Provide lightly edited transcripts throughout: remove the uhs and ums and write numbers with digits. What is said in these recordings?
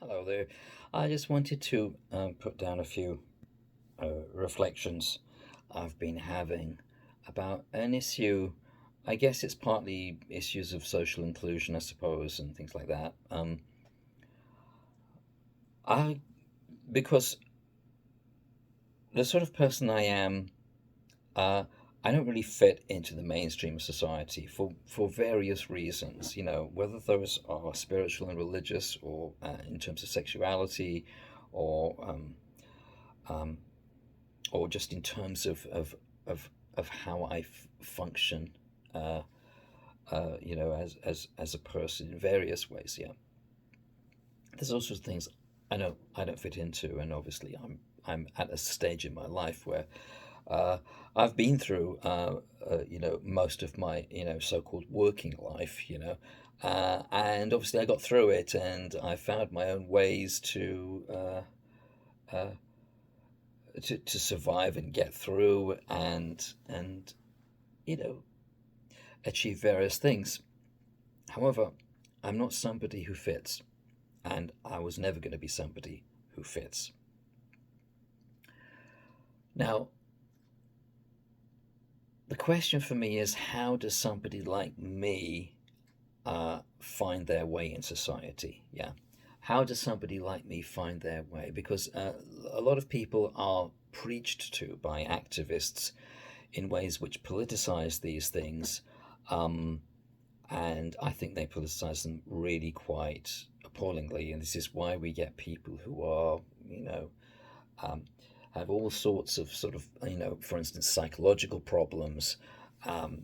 Hello there. I just wanted to put down a few reflections I've been having about an issue. I guess it's partly issues of social inclusion, I suppose, and things like that. I Because the sort of person I am, uh, I don't really fit into the mainstream of society for various reasons. Whether those are spiritual and religious, or in terms of sexuality, or um, or just in terms of how function, uh, as a person in various ways. Yeah, there's all sorts of things I don't fit into, and obviously I'm at a stage in my life where uh, I've been through most of my so-called working life. And obviously I got through it, and I found my own ways uh, to survive and get through and you know achieve various things. However, I'm not somebody who fits, and I was never going to be somebody who fits. Now, the question for me is, how does somebody like me find their way in society? Yeah. How does somebody like me find their way? Because a lot of people are preached to by activists in ways which politicize these things. Um, and I think they politicize them really quite appallingly. And this is why we get people who are, you know, um, have all sorts of for instance, psychological problems.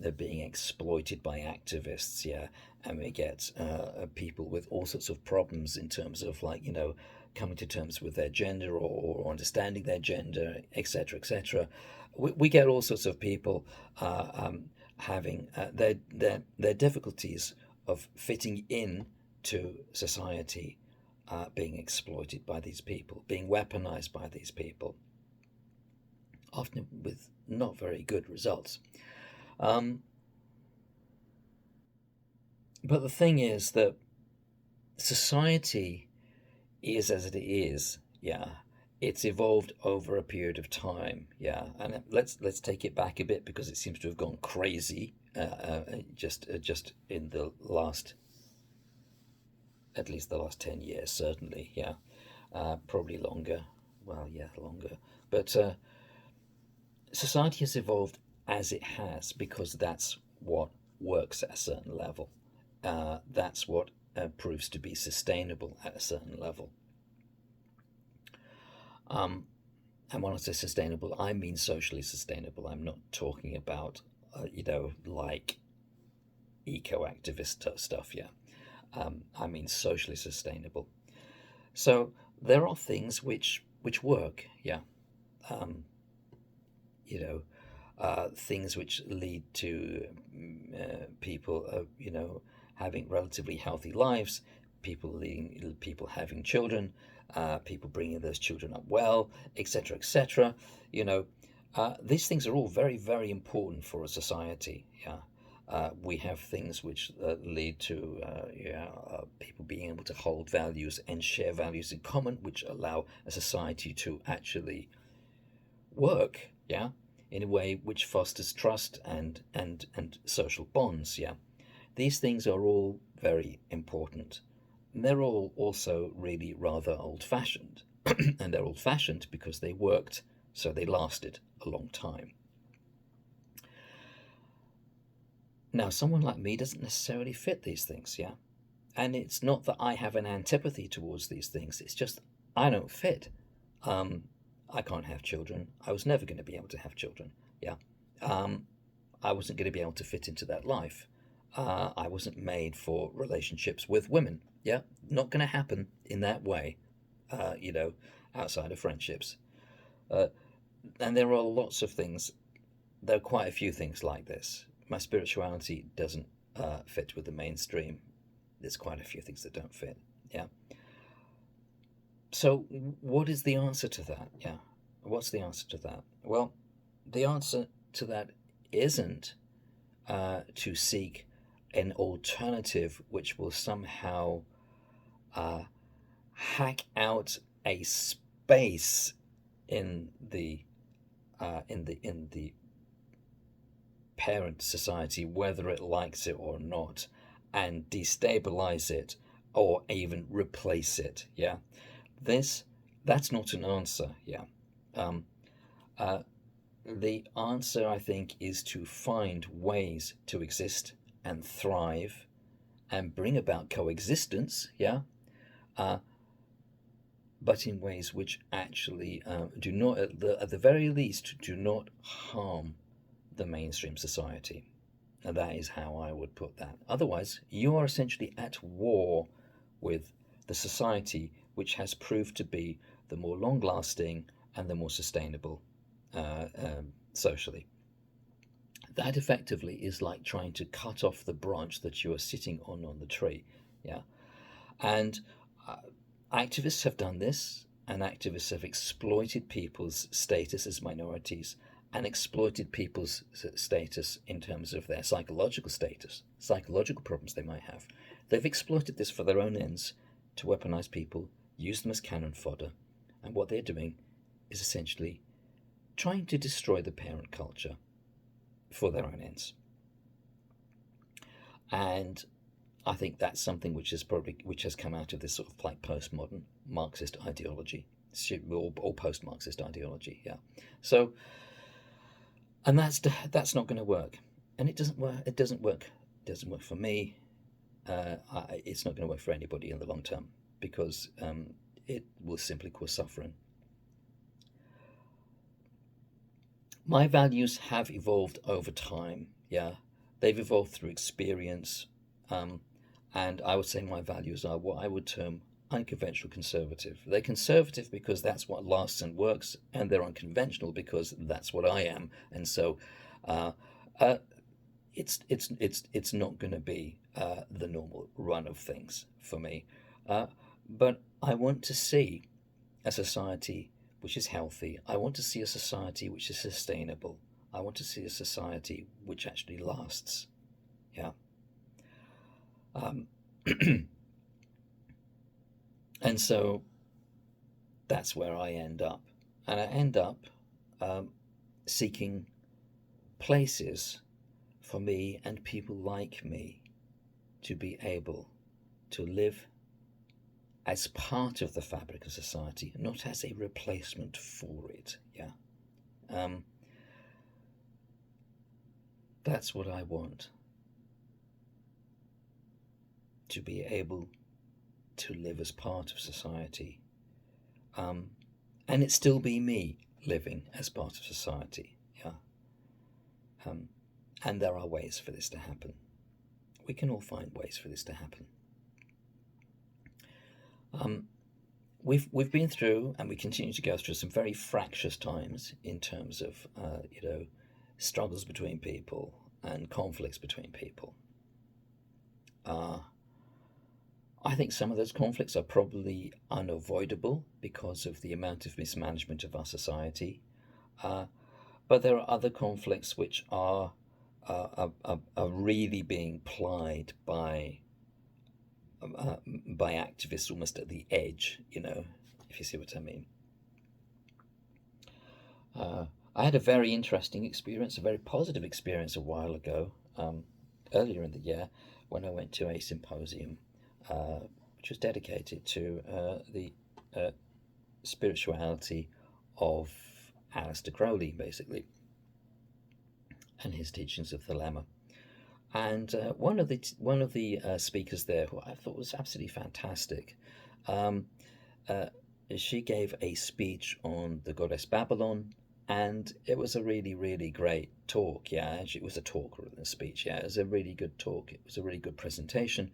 They're being exploited by activists, yeah, and we get people with all sorts of problems in terms of coming to terms with their gender, or understanding their gender, etc., etc. We get all sorts of people having their difficulties of fitting in to society, being exploited by these people, being weaponized by these people, often with not very good results. Um, but the thing is that society is as it is, yeah. It's evolved over a period of time, yeah. And let's take it back a bit, because it seems to have gone crazy just in the last, at least the last 10 years, certainly, yeah. Probably longer. Well, yeah, longer. But society has evolved as it has because that's what works at a certain level. That's what proves to be sustainable at a certain level. Um, and when I say sustainable, I mean socially sustainable. I'm not talking about, like eco activist stuff, yeah. I mean socially sustainable. So there are things which work, yeah. Um, you know, Things which lead to people, having relatively healthy lives, people having children, people bringing those children up well, etc., etc. You know, these things are all very, very important for a society. Yeah. We have things which lead to people being able to hold values and share values in common, which allow a society to actually work, yeah, in a way which fosters trust and social bonds, yeah. These things are all very important. And they're all also really rather old fashioned. And they're old fashioned because they worked, so they lasted a long time. Now, someone like me doesn't necessarily fit these things, yeah. And it's not that I have an antipathy towards these things, it's just I don't fit. Um, I can't have children. I was never going to be able to have children. Yeah. Um, I wasn't going to be able to fit into that life. I wasn't made for relationships with women. Yeah. Not going to happen in that way, uh, you know, outside of friendships. Uh, and there are lots of things, there are quite a few things like this. My spirituality doesn't fit with the mainstream. There's quite a few things that don't fit. Yeah. So, what is the answer to that? Yeah. What's the answer to that? Well, the answer to that isn't to seek an alternative which will somehow uh, hack out a space in the parent society, whether it likes it or not, and destabilize it or even replace it. Yeah, this that's not an answer. Yeah, um, uh, the answer I think is to find ways to exist and thrive and bring about coexistence. Yeah, uh, but in ways which actually do not, at the very least, do not harm the mainstream society. And that is how I would put that. Otherwise, you are essentially at war with the society which has proved to be the more long lasting and the more sustainable socially. That effectively is like trying to cut off the branch that you are sitting on the tree. Yeah. And uh, activists have done this, and activists have exploited people's status as minorities and exploited people's status in terms of their psychological status, psychological problems they might have. They've exploited this for their own ends to weaponize people, use them as cannon fodder, and what they're doing is essentially trying to destroy the parent culture for their own ends. And I think that's something which has come out of this sort of like postmodern Marxist ideology, or post-Marxist ideology. Yeah. So, and that's not going to work, and it doesn't work. It doesn't work. It doesn't work for me. It's not going to work for anybody in the long term because it will simply cause suffering. My values have evolved over time. Yeah, they've evolved through experience. Um, and I would say my values are what I would term unconventional conservative. They're conservative because that's what lasts and works, and they're unconventional because that's what I am. And so, uh, uh, it's not going to be the normal run of things for me. Uh, but I want to see a society which is healthy. I want to see a society which is sustainable. I want to see a society which actually lasts. Yeah. Um, and so that's where I end up. And I end up um, seeking places for me and people like me to be able to live as part of the fabric of society, not as a replacement for it. Yeah. Um, that's what I want, to be able to live as part of society. Um, and it still be me living as part of society. Yeah. Um, and there are ways for this to happen. We can all find ways for this to happen. Um, we've been through, and we continue to go through, some very fractious times in terms of struggles between people and conflicts between people. Uh, I think some of those conflicts are probably unavoidable because of the amount of mismanagement of our society. Uh, but there are other conflicts which are really being plied by activists almost at the edge, if you see what I mean. Uh, I had a very interesting experience, a very positive experience a while ago, earlier in the year, when I went to a symposium uh, which was dedicated to the uh, spirituality of Aleister Crowley, basically, and his teachings of the Lemma. And one of the speakers there, who I thought was absolutely fantastic, um, uh, she gave a speech on the goddess Babylon, and it was a really, really great talk. Yeah, actually, it was a talk rather than a speech. Yeah, it was a really good talk. It was a really good presentation.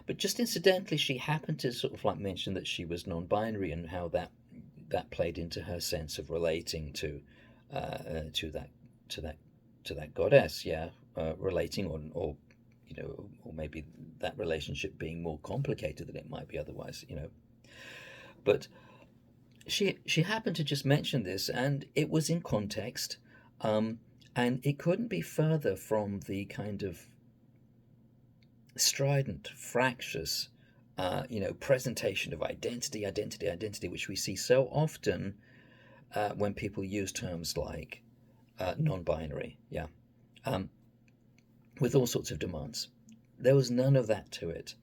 But just incidentally, she happened to sort of like mention that she was non-binary and how that played into her sense of relating to that to that to that goddess. Yeah, relating or maybe that relationship being more complicated than it might be otherwise. But she happened to just mention this, and it was in context, um, and it couldn't be further from the kind of strident, fractious presentation of identity, which we see so often when people use terms like non-binary, yeah, um, with all sorts of demands. There was none of that to it.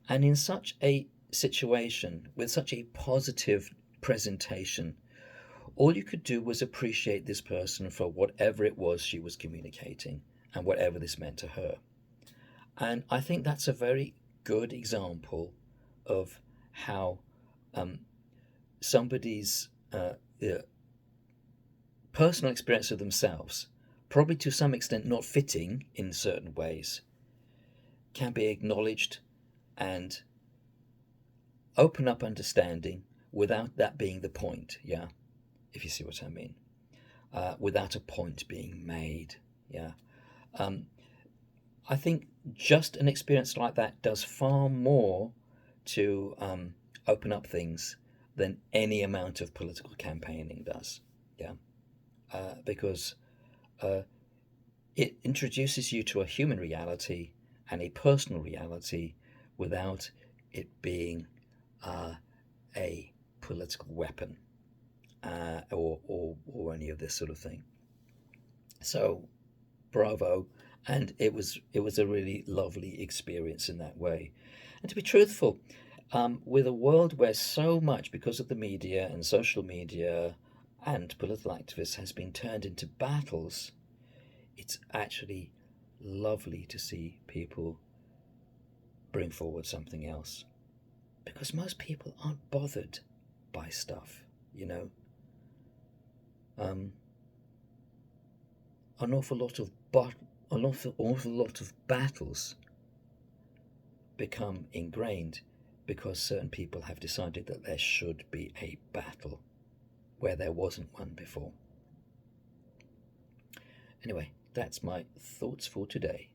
And in such a situation, with such a positive presentation, all you could do was appreciate this person for whatever it was she was communicating and whatever this meant to her. And I think that's a very good example of how um, somebody's personal experience of themselves, probably to some extent not fitting in certain ways, can be acknowledged and open up understanding without that being the point, yeah, if you see what I mean, without a point being made, yeah. Um, I think just an experience like that does far more to open up things than any amount of political campaigning does, yeah, because uh, it introduces you to a human reality and a personal reality without it being uh, a political weapon or any of this sort of thing. So bravo, and it was a really lovely experience in that way. And to be truthful, with a world where so much, because of the media and social media and political activists, has been turned into battles, it's actually lovely to see people bring forward something else. Because most people aren't bothered by stuff, you know. Um, an awful lot of awful lot of battles become ingrained because certain people have decided that there should be a battle where there wasn't one before. Anyway, that's my thoughts for today.